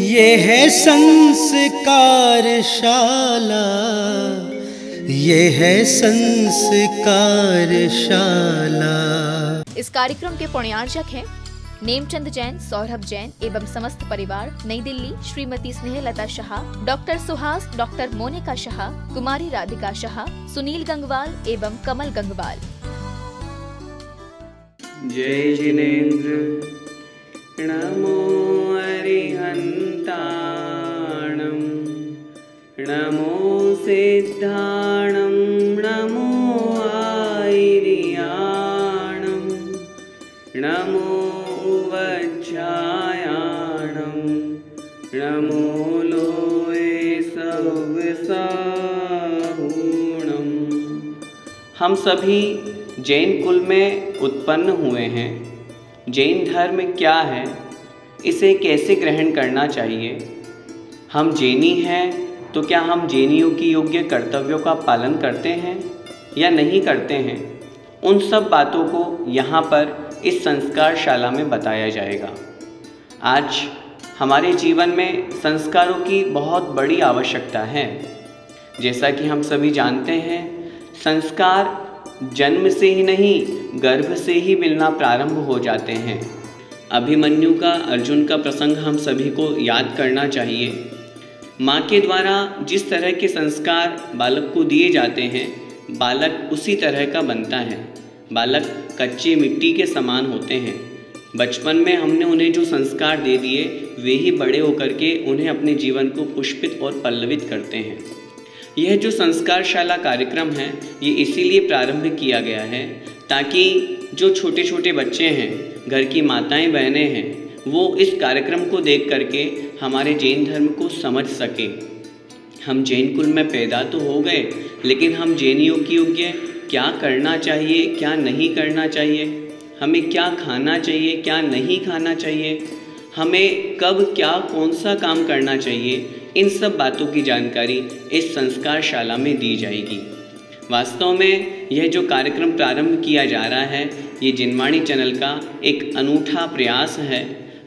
ये है संस्कारशाला, ये है संस्कारशाला। इस कार्यक्रम के पुण्यार्चक हैं नेमचंद जैन, सौरभ जैन एवं समस्त परिवार, नई दिल्ली। श्रीमती स्नेहलता शाह, डॉक्टर सुहास, डॉक्टर मोनिका शाह, कुमारी राधिका शाह, सुनील गंगवाल एवं कमल गंगवाल। जय जिनेन्द्र नमो अरिहन्ताणं, नमो सिद्धाणं, नमो आयर्याणं, नमो वज्रायाणं, नमो लोये सव्यसाहूणं। हम सभी जैन कुल में उत्पन्न हुए हैं। जैन धर्म क्या है, इसे कैसे ग्रहण करना चाहिए? हम जैनी हैं तो क्या हम जैनियों की योग्य कर्तव्यों का पालन करते हैं या नहीं करते हैं? उन सब बातों को यहाँ पर इस संस्कारशाला में बताया जाएगा। आज हमारे जीवन में संस्कारों की बहुत बड़ी आवश्यकता है। जैसा कि हम सभी जानते हैं, संस्कार जन्म से ही नहीं, गर्भ से ही मिलना प्रारंभ हो जाते हैं। अभिमन्यु का अर्जुन का प्रसंग हम सभी को याद करना चाहिए। माँ के द्वारा जिस तरह के संस्कार बालक को दिए जाते हैं, बालक उसी तरह का बनता है। बालक कच्ची मिट्टी के समान होते हैं। बचपन में हमने उन्हें जो संस्कार दे दिए, वे ही बड़े होकर के उन्हें अपने जीवन को पुष्पित और पल्लवित करते हैं। यह जो संस्कारशाला कार्यक्रम है, ये इसीलिए प्रारंभ किया गया है ताकि जो छोटे छोटे बच्चे हैं, घर की माताएं बहनें हैं, वो इस कार्यक्रम को देख करके हमारे जैन धर्म को समझ सके। हम जैन कुल में पैदा तो हो गए, लेकिन हम जैनियों की योग्य क्या करना चाहिए, क्या नहीं करना चाहिए, हमें क्या खाना चाहिए, क्या नहीं खाना चाहिए, हमें कब क्या कौन सा काम करना चाहिए, इन सब बातों की जानकारी इस संस्कारशाला में दी जाएगी। वास्तव में यह जो कार्यक्रम प्रारंभ किया जा रहा है, ये जिनवाणी चैनल का एक अनूठा प्रयास है।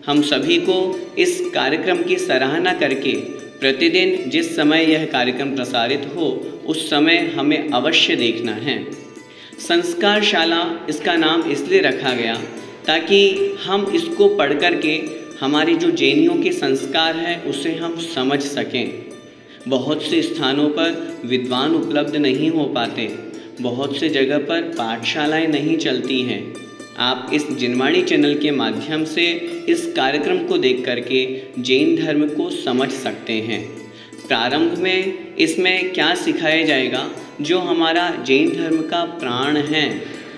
हम सभी को इस कार्यक्रम की सराहना करके प्रतिदिन जिस समय यह कार्यक्रम प्रसारित हो, उस समय हमें अवश्य देखना है। संस्कारशाला इसका नाम इसलिए रखा गया ताकि हम इसको पढ़ कर के हमारी जो जैनियों के संस्कार हैं उसे हम समझ सकें। बहुत से स्थानों पर विद्वान उपलब्ध नहीं हो पाते, बहुत से जगह पर पाठशालाएं नहीं चलती हैं। आप इस जिनवाणी चैनल के माध्यम से इस कार्यक्रम को देख करके जैन धर्म को समझ सकते हैं। प्रारंभ में इसमें क्या सिखाया जाएगा, जो हमारा जैन धर्म का प्राण है,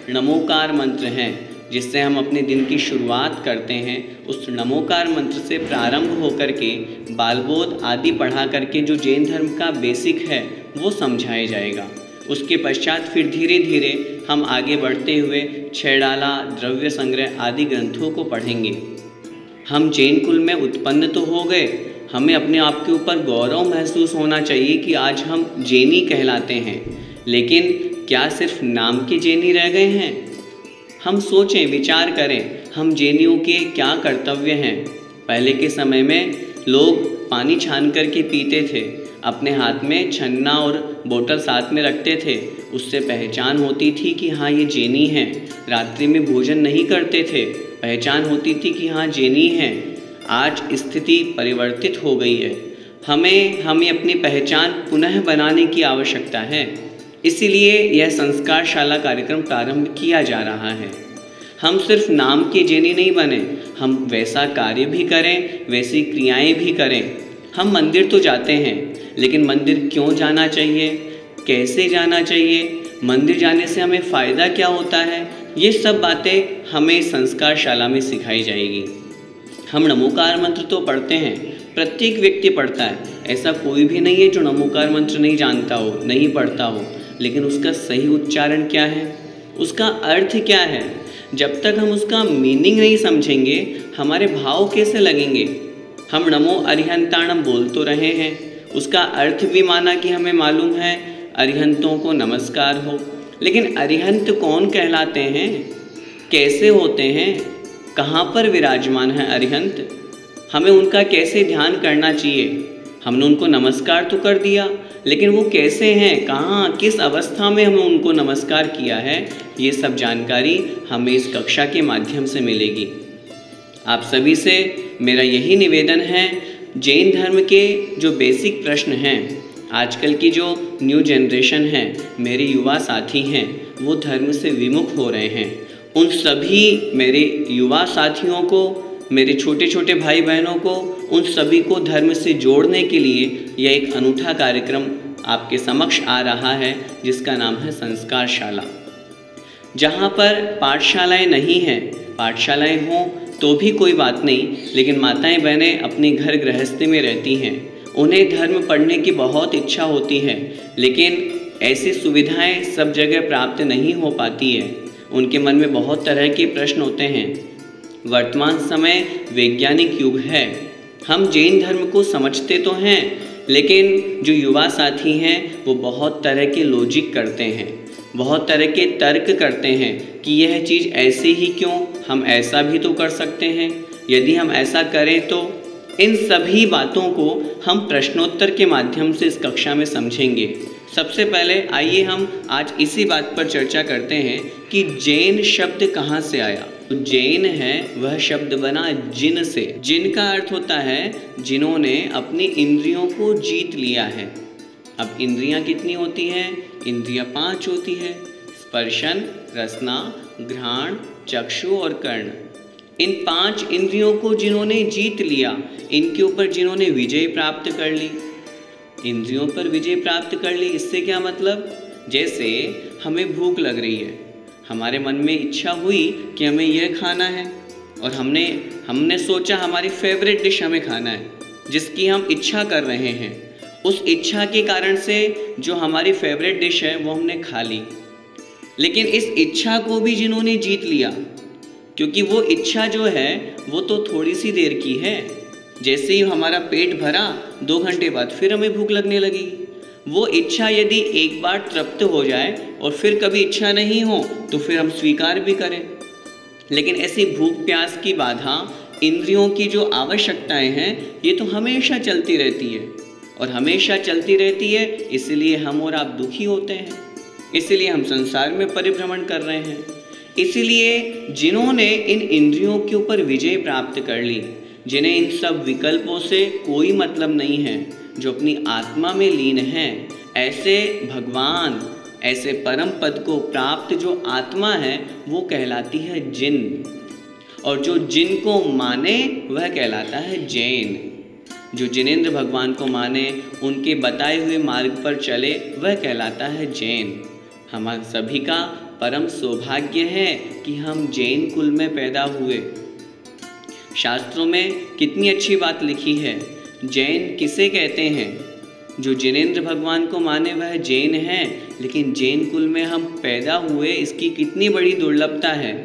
नमोकार मंत्र है, जिससे हम अपने दिन की शुरुआत करते हैं। उस नमोकार मंत्र से प्रारंभ होकर के बालबोध आदि पढ़ा करके जो जैन धर्म का बेसिक है वो समझाया जाएगा। उसके पश्चात फिर धीरे धीरे हम आगे बढ़ते हुए छैडाला, द्रव्य संग्रह आदि ग्रंथों को पढ़ेंगे। हम जैन कुल में उत्पन्न तो हो गए, हमें अपने आप के ऊपर गौरव महसूस होना चाहिए कि आज हम जैनी कहलाते हैं। लेकिन क्या सिर्फ नाम के जैनी रह गए हैं? हम सोचें, विचार करें, हम जैनियों के क्या कर्तव्य हैं। पहले के समय में लोग पानी छान करके पीते थे, अपने हाथ में छन्ना और बोतल साथ में रखते थे, उससे पहचान होती थी कि हाँ ये जैनी हैं। रात्रि में भोजन नहीं करते थे, पहचान होती थी कि हाँ जैनी हैं। आज स्थिति परिवर्तित हो गई है। हमें अपनी पहचान पुनः बनाने की आवश्यकता है। इसीलिए यह संस्कारशाला कार्यक्रम प्रारंभ किया जा रहा है। हम सिर्फ नाम के जैनी नहीं बने, हम वैसा कार्य भी करें, वैसी क्रियाएं भी करें। हम मंदिर तो जाते हैं, लेकिन मंदिर क्यों जाना चाहिए, कैसे जाना चाहिए, मंदिर जाने से हमें फ़ायदा क्या होता है, ये सब बातें हमें संस्कारशाला में सिखाई जाएगी। हम नमोकार मंत्र तो पढ़ते हैं, प्रत्येक व्यक्ति पढ़ता है। ऐसा कोई भी नहीं है जो नमोकार मंत्र नहीं जानता हो, नहीं पढ़ता हो। लेकिन उसका सही उच्चारण क्या है, उसका अर्थ क्या है? जब तक हम उसका मीनिंग नहीं समझेंगे, हमारे भाव कैसे लगेंगे? हम नमो अरिहंताणम बोल तो रहे हैं, उसका अर्थ भी माना कि हमें मालूम है, अरिहंतों को नमस्कार हो। लेकिन अरिहंत कौन कहलाते हैं, कैसे होते हैं, कहाँ पर विराजमान है अरिहंत? हमें उनका कैसे ध्यान करना चाहिए। हमने उनको नमस्कार तो कर दिया, लेकिन वो कैसे हैं, कहाँ, किस अवस्था में हमें उनको नमस्कार किया है, ये सब जानकारी हमें इस कक्षा के माध्यम से मिलेगी। आप सभी से मेरा यही निवेदन है, जैन धर्म के जो बेसिक प्रश्न हैं, आजकल की जो न्यू जनरेशन है, मेरे युवा साथी हैं, वो धर्म से विमुख हो रहे हैं। उन सभी मेरे युवा साथियों को, मेरे छोटे छोटे भाई बहनों को, उन सभी को धर्म से जोड़ने के लिए यह एक अनूठा कार्यक्रम आपके समक्ष आ रहा है, जिसका नाम है संस्कारशाला। जहाँ पर पाठशालाएं नहीं हैं, पाठशालाएं हों तो भी कोई बात नहीं, लेकिन माताएं बहनें अपनी घर गृहस्थी में रहती हैं, उन्हें धर्म पढ़ने की बहुत इच्छा होती है, लेकिन ऐसी सुविधाएं सब जगह प्राप्त नहीं हो पाती है। उनके मन में बहुत तरह के प्रश्न होते हैं। वर्तमान समय वैज्ञानिक युग है, हम जैन धर्म को समझते तो हैं, लेकिन जो युवा साथी हैं वो बहुत तरह के लॉजिक करते हैं, बहुत तरह के तर्क करते हैं कि यह चीज़ ऐसे ही क्यों, हम ऐसा भी तो कर सकते हैं, यदि हम ऐसा करें तो। इन सभी बातों को हम प्रश्नोत्तर के माध्यम से इस कक्षा में समझेंगे। सबसे पहले आइए हम आज इसी बात पर चर्चा करते हैं कि जैन शब्द कहाँ से आया। तो जैन है वह शब्द बना जिन से। जिन का अर्थ होता है जिन्होंने अपनी इंद्रियों को जीत लिया है। अब इंद्रियां कितनी होती हैं? इंद्रियां 5 होती है, स्पर्शन, रसना, घ्राण, चक्षु और कर्ण। इन 5 इंद्रियों को जिन्होंने जीत लिया, इनके ऊपर जिन्होंने विजय प्राप्त कर ली, इंद्रियों पर विजय प्राप्त कर ली, इससे क्या मतलब? जैसे हमें भूख लग रही है, हमारे मन में इच्छा हुई कि हमें यह खाना है, और हमने सोचा हमारी फेवरेट डिश हमें खाना है, जिसकी हम इच्छा कर रहे हैं। उस इच्छा के कारण से जो हमारी फेवरेट डिश है वो हमने खा ली, लेकिन इस इच्छा को भी जिन्होंने जीत लिया, क्योंकि वो इच्छा जो है वो तो थोड़ी सी देर की है। जैसे ही हमारा पेट भरा, 2 घंटे बाद फिर हमें भूख लगने लगी। वो इच्छा यदि एक बार तृप्त हो जाए और फिर कभी इच्छा नहीं हो तो फिर हम स्वीकार भी करें, लेकिन ऐसी भूख प्यास की बाधा, इंद्रियों की जो आवश्यकताएं हैं, ये तो हमेशा चलती रहती है, और हमेशा चलती रहती है, इसलिए हम और आप दुखी होते हैं, इसलिए हम संसार में परिभ्रमण कर रहे हैं। इसलिए जिन्होंने इन इंद्रियों के ऊपर विजय प्राप्त कर ली, जिन्हें इन सब विकल्पों से कोई मतलब नहीं है, जो अपनी आत्मा में लीन हैं, ऐसे भगवान, ऐसे परम पद को प्राप्त जो आत्मा है वो कहलाती है जिन, और जो जिन को माने वह कहलाता है जैन। जो जिनेंद्र भगवान को माने, उनके बताए हुए मार्ग पर चले, वह कहलाता है जैन। हमारे सभी का परम सौभाग्य है कि हम जैन कुल में पैदा हुए। शास्त्रों में कितनी अच्छी बात लिखी है। जैन किसे कहते हैं? जो जिनेंद्र भगवान को माने वह जैन है, लेकिन जैन कुल में हम पैदा हुए, इसकी कितनी बड़ी दुर्लभता है।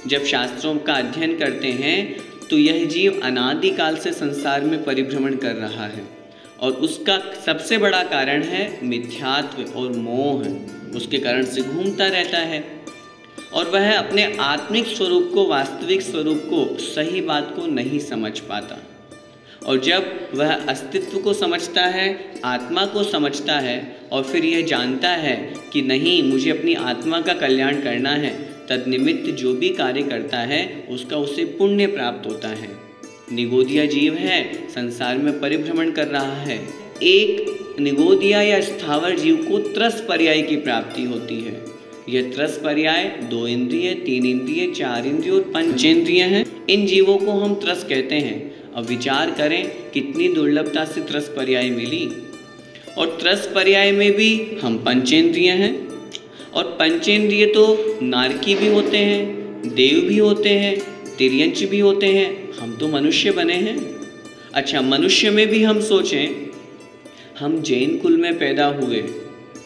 जब शास्त्रों का अध्ययन करते हैं तो यह जीव अनादिकाल से संसार में परिभ्रमण कर रहा है, और उसका सबसे बड़ा कारण है मिथ्यात्व और मोह। उसके कारण से घूमता रहता है, और वह अपने आत्मिक स्वरूप को, वास्तविक स्वरूप को, सही बात को नहीं समझ पाता। और जब वह अस्तित्व को समझता है, आत्मा को समझता है, और फिर यह जानता है कि नहीं, मुझे अपनी आत्मा का कल्याण करना है, तदनिमित्त जो भी कार्य करता है उसका उसे पुण्य प्राप्त होता है। निगोदिया जीव है, संसार में परिभ्रमण कर रहा है। एक निगोदिया या स्थावर जीव को त्रस पर्याय की प्राप्ति होती है। यह त्रस पर्याय 2 इंद्रिय, 3 इंद्रिय, 4 इंद्रिय और पंचेंद्रिय हैं। इन जीवों को हम त्रस कहते हैं। अब विचार करें कितनी दुर्लभता से त्रस पर्याय मिली, और त्रस पर्याय में भी हम पंचेंद्रिय हैं, और पंचेंद्रिय तो नारकी भी होते हैं, देव भी होते हैं, तिर्यंच भी होते हैं, हम तो मनुष्य बने हैं। अच्छा, मनुष्य में भी हम सोचें, हम जैन कुल में पैदा हुए,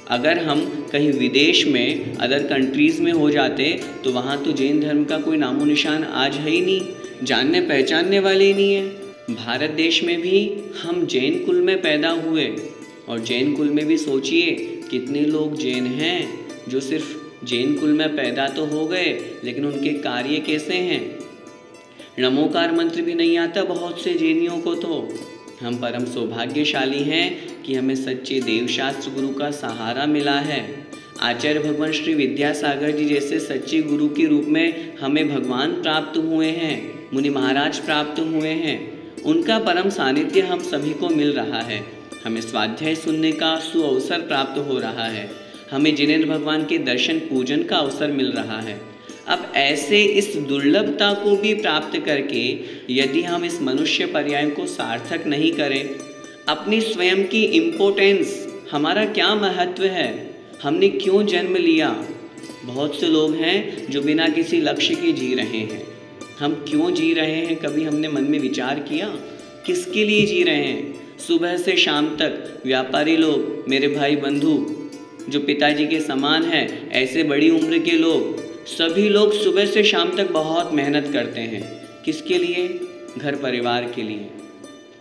अगर हम कहीं विदेश में, अदर कंट्रीज़ में हो जाते तो वहाँ तो जैन धर्म का कोई नामो निशान आज है ही नहीं, जानने पहचानने वाले ही नहीं है। भारत देश में भी हम जैन कुल में पैदा हुए, और जैन कुल में भी सोचिए कितने लोग जैन हैं जो सिर्फ जैन कुल में पैदा तो हो गए, लेकिन उनके कार्य कैसे हैं? नमोकार मंत्र भी नहीं आता बहुत से जैनियों को। तो हम परम सौभाग्यशाली हैं कि हमें सच्चे देवशास्त्र गुरु का सहारा मिला है। आचार्य भगवान श्री विद्यासागर जी जैसे सच्चे गुरु के रूप में हमें भगवान प्राप्त हुए हैं, मुनि महाराज प्राप्त हुए हैं। उनका परम सानिध्य हम सभी को मिल रहा है। हमें स्वाध्याय सुनने का सुअवसर प्राप्त हो रहा है। हमें जिनेंद्र भगवान के दर्शन पूजन का अवसर मिल रहा है। अब ऐसे इस दुर्लभता को भी प्राप्त करके यदि हम इस मनुष्य पर्याय को सार्थक नहीं करें, अपनी स्वयं की इम्पोर्टेंस, हमारा क्या महत्व है, हमने क्यों जन्म लिया। बहुत से लोग हैं जो बिना किसी लक्ष्य के जी रहे हैं। हम क्यों जी रहे हैं, कभी हमने मन में विचार किया? किसके लिए जी रहे हैं? सुबह से शाम तक व्यापारी लोग, मेरे भाई बंधु जो पिताजी के समान हैं, ऐसे बड़ी उम्र के लोग, सभी लोग सुबह से शाम तक बहुत मेहनत करते हैं। किसके लिए? घर परिवार के लिए,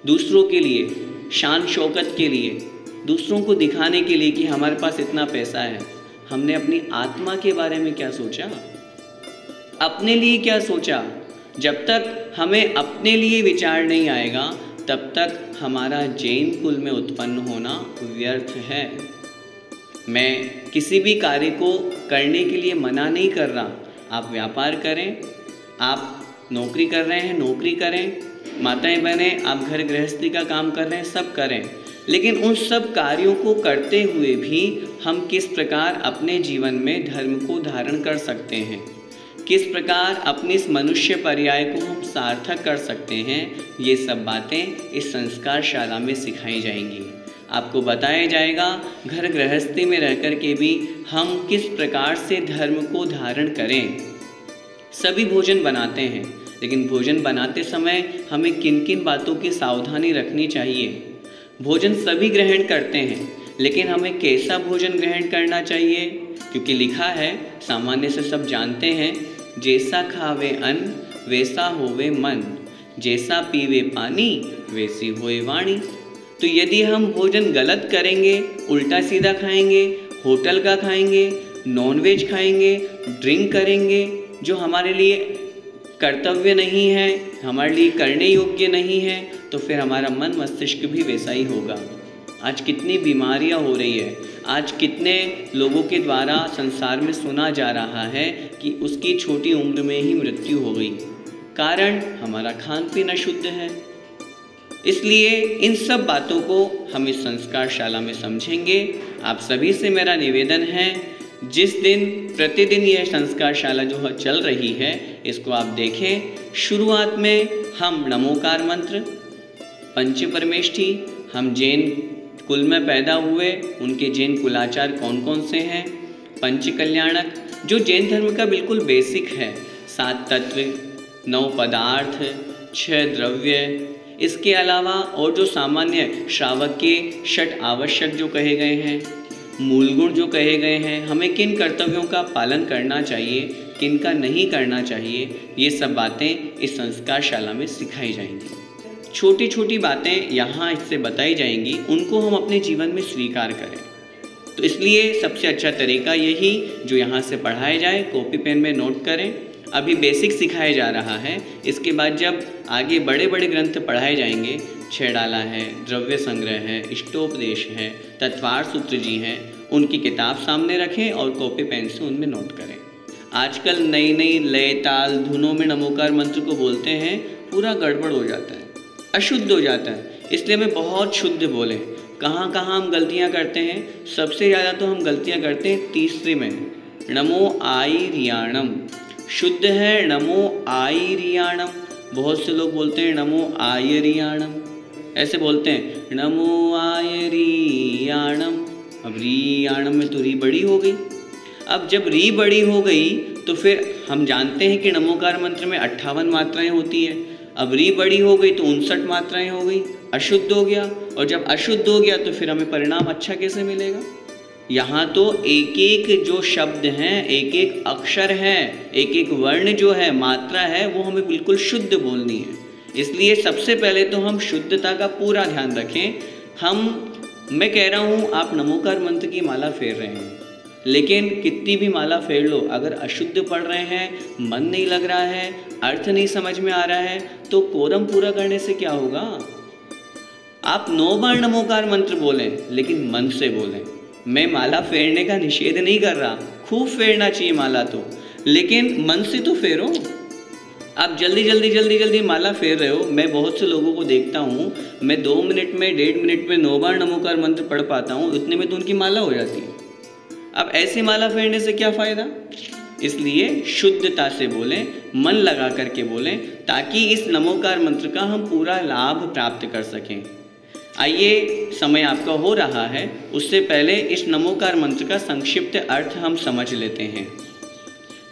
दूसरों के लिए, शान शौकत के लिए, दूसरों को दिखाने के लिए कि हमारे पास इतना पैसा है। हमने अपनी आत्मा के बारे में क्या सोचा? अपने लिए क्या सोचा? जब तक हमें अपने लिए विचार नहीं आएगा तब तक हमारा जैन कुल में उत्पन्न होना व्यर्थ है। मैं किसी भी कार्य को करने के लिए मना नहीं कर रहा। आप व्यापार करें, आप नौकरी कर रहे हैं, नौकरी करें, माताएं बहनें आप घर गृहस्थी का काम कर रहे हैं, सब करें। लेकिन उन सब कार्यों को करते हुए भी हम किस प्रकार अपने जीवन में धर्म को धारण कर सकते हैं, किस प्रकार अपनी इस मनुष्य पर्याय को हम सार्थक कर सकते हैं, ये सब बातें इस संस्कार शाला में सिखाई जाएंगी। आपको बताया जाएगा घर गृहस्थी में रहकर के भी हम किस प्रकार से धर्म को धारण करें। सभी भोजन बनाते हैं, लेकिन भोजन बनाते समय हमें किन किन बातों की सावधानी रखनी चाहिए। भोजन सभी ग्रहण करते हैं, लेकिन हमें कैसा भोजन ग्रहण करना चाहिए? क्योंकि लिखा है, सामान्य से सब जानते हैं, जैसा खावे अन्न वैसा होवे मन, जैसा पीवे पानी वैसी होए वाणी। तो यदि हम भोजन गलत करेंगे, उल्टा सीधा खाएंगे, होटल का खाएंगे, नॉनवेज खाएंगे, ड्रिंक करेंगे, जो हमारे लिए कर्तव्य नहीं है, हमारे लिए करने योग्य नहीं है, तो फिर हमारा मन मस्तिष्क भी वैसा ही होगा। आज कितनी बीमारियां हो रही है, आज कितने लोगों के द्वारा संसार में सुना जा रहा है कि उसकी छोटी उम्र में ही मृत्यु हो गई। कारण हमारा खान पीना शुद्ध है। इसलिए इन सब बातों को हम इस संस्कार शाला में समझेंगे। आप सभी से मेरा निवेदन है, जिस दिन प्रतिदिन यह संस्कार शाला जो चल रही है इसको आप देखें। शुरुआत में हम नमोकार मंत्र, पंच परमेष्ठी, हम जैन कुल में पैदा हुए, उनके जैन कुलाचार कौन कौन से हैं, पंच कल्याणक जो जैन धर्म का बिल्कुल बेसिक है, 7 तत्व, 9 पदार्थ, 6 द्रव्य, इसके अलावा और जो सामान्य श्रावक के 6 आवश्यक जो कहे गए हैं, मूल गुण जो कहे गए हैं, हमें किन कर्तव्यों का पालन करना चाहिए, किन का नहीं करना चाहिए, ये सब बातें इस संस्कार शाला में सिखाई जाएंगी। छोटी छोटी बातें यहाँ इससे बताई जाएंगी, उनको हम अपने जीवन में स्वीकार करें। तो इसलिए सबसे अच्छा तरीका यही जो यहाँ से पढ़ाया जाए, कॉपी पेन में नोट करें। अभी बेसिक सिखाया जा रहा है, इसके बाद जब आगे बड़े बड़े ग्रंथ पढ़ाए जाएंगे, 6 डाला है, द्रव्य संग्रह है, इष्टोपदेश है, तत्वार सूत्र जी हैं, उनकी किताब सामने रखें और कॉपी पेन से उनमें नोट करें। आजकल नई नई लय ताल धुनों में नमोकार मंत्र को बोलते हैं, पूरा गड़बड़ हो जाता है, अशुद्ध हो जाता है। इसलिए हमें बहुत शुद्ध बोलें। कहाँ कहाँ हम गलतियाँ करते हैं? सबसे ज़्यादा तो हम गलतियाँ करते हैं तीसरे में, नमो आयरियाणम। शुद्ध है नमो आयरियाणम। बहुत से लोग बोलते हैं नमो आयरियाणम, ऐसे बोलते हैं नमो आयरियाणम। अब रियाणम में तो री बड़ी हो गई। अब जब री बड़ी हो गई तो फिर हम जानते हैं कि नमोकार मंत्र में 58 मात्राएं होती है। अब री बड़ी हो गई तो 59 मात्राएं हो गई, अशुद्ध हो गया। और जब अशुद्ध हो गया तो फिर हमें परिणाम अच्छा कैसे मिलेगा? यहाँ तो एक एक जो शब्द हैं, एक एक अक्षर है, एक एक वर्ण जो है, मात्रा है, वो हमें बिल्कुल शुद्ध बोलनी है। इसलिए सबसे पहले तो हम शुद्धता का पूरा ध्यान रखें। मैं कह रहा हूँ आप नमोकार मंत्र की माला फेर रहे हैं, लेकिन कितनी भी माला फेर लो, अगर अशुद्ध पढ़ रहे हैं, मन नहीं लग रहा है, अर्थ नहीं समझ में आ रहा है, तो कोरम पूरा करने से क्या होगा। आप 9 बार नमोकार मंत्र बोलें, लेकिन मन से बोलें। मैं माला फेरने का निषेध नहीं कर रहा, खूब फेरना चाहिए माला तो, लेकिन मन से तो फेरो। आप जल्दी माला फेर रहे हो। मैं बहुत से लोगों को देखता हूँ, मैं 2 मिनट में 1.5 मिनट में 9 बार नमोकार मंत्र पढ़ पाता हूँ, उतने में तो उनकी माला हो जाती है। अब ऐसी माला फेरने से क्या फ़ायदा। इसलिए शुद्धता से बोलें, मन लगा करके बोलें, ताकि इस नमोकार मंत्र का हम पूरा लाभ प्राप्त कर सकें। आइए, समय आपका हो रहा है, उससे पहले इस नमोकार मंत्र का संक्षिप्त अर्थ हम समझ लेते हैं।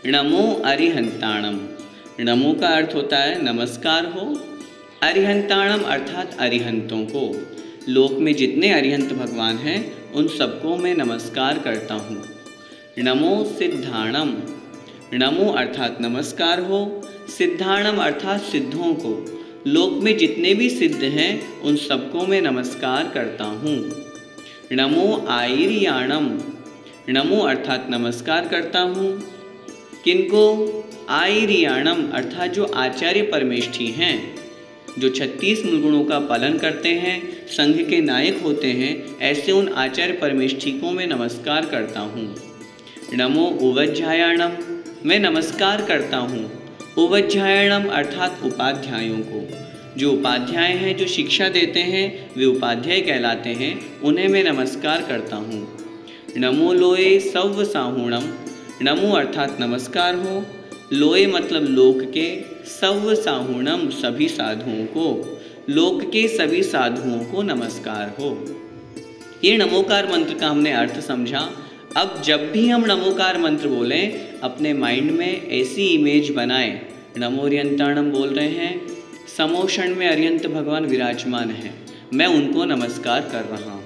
नमो अरिहंताणम। नमो का अर्थ होता है नमस्कार हो। अरिहंताणम अर्थात अरिहंतों को। लोक में जितने अरिहंत भगवान हैं उन सबको मैं नमस्कार करता हूँ। नमो सिद्धाणम। नमो अर्थात नमस्कार हो। सिद्धाणम अर्थात सिद्धों को। लोक में जितने भी सिद्ध हैं उन सबको मैं नमस्कार करता हूँ। नमो आयर्याणम। नमो अर्थात नमस्कार करता हूँ। किनको? आयर्याणम अर्थात जो आचार्य परमेष्ठी हैं, जो 36 मूलगुणों का पालन करते हैं, संघ के नायक होते हैं, ऐसे उन आचार्य परमेष्ठी को मैं नमस्कार करता हूँ। नमो उवज्झायाणम। मैं नमस्कार करता हूँ उवज्झायाणम अर्थात उपाध्यायों को। जो उपाध्याय हैं, जो शिक्षा देते हैं, वे उपाध्याय कहलाते हैं, उन्हें मैं नमस्कार करता हूँ। नमो लोए सव्व साहूणम। नमो अर्थात नमस्कार हो। लोए मतलब लोक के, सव्व साहूणम सभी साधुओं को। लोक के सभी साधुओं को नमस्कार हो। ये नमोकार मंत्र का हमने अर्थ समझा। अब जब भी हम नमोकार मंत्र बोलें, अपने माइंड में ऐसी इमेज बनाएं, नमो अरिहंताणम बोल रहे हैं, समोषण में अरिहंत भगवान विराजमान हैं, मैं उनको नमस्कार कर रहा हूँ।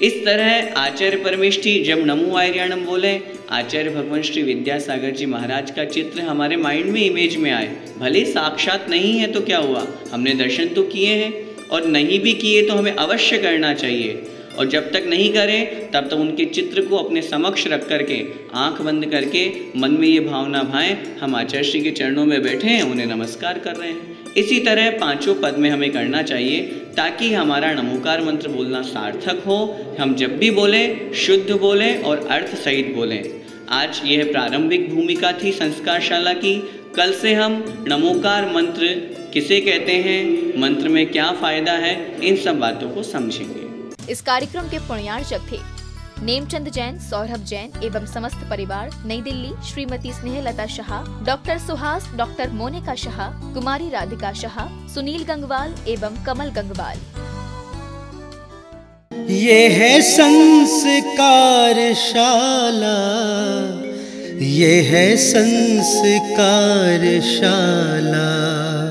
इस तरह आचार्य परमेष्ठी जब नमो आयर्याणम बोले, आचार्य भगवान श्री विद्यासागर जी महाराज का चित्र हमारे माइंड में इमेज में आए। भले साक्षात नहीं है तो क्या हुआ, हमने दर्शन तो किए हैं, और नहीं भी किए तो हमें अवश्य करना चाहिए। और जब तक नहीं करें तब तक उनके चित्र को अपने समक्ष रख करके, आंख बंद करके मन में ये भावना भाएं, हम आचार्य श्री के चरणों में बैठे हैं, उन्हें नमस्कार कर रहे हैं। इसी तरह 5 पद में हमें करना चाहिए, ताकि हमारा नमोकार मंत्र बोलना सार्थक हो। हम जब भी बोलें शुद्ध बोलें और अर्थ सहित बोलें। आज यह प्रारंभिक भूमिका थी संस्कारशाला की। कल से हम नमोकार मंत्र किसे कहते हैं, मंत्र में क्या फ़ायदा है, इन सब बातों को समझेंगे। इस कार्यक्रम के पुण्यार्चक थे नेमचंद जैन, सौरभ जैन एवं समस्त परिवार, नई दिल्ली श्रीमती स्नेहलता शाह, डॉक्टर सुहास, डॉक्टर मोनिका शाह, कुमारी राधिका शाह, सुनील गंगवाल एवं कमल गंगवाल। ये है संस्कारशाला, ये है संस्कारशाला।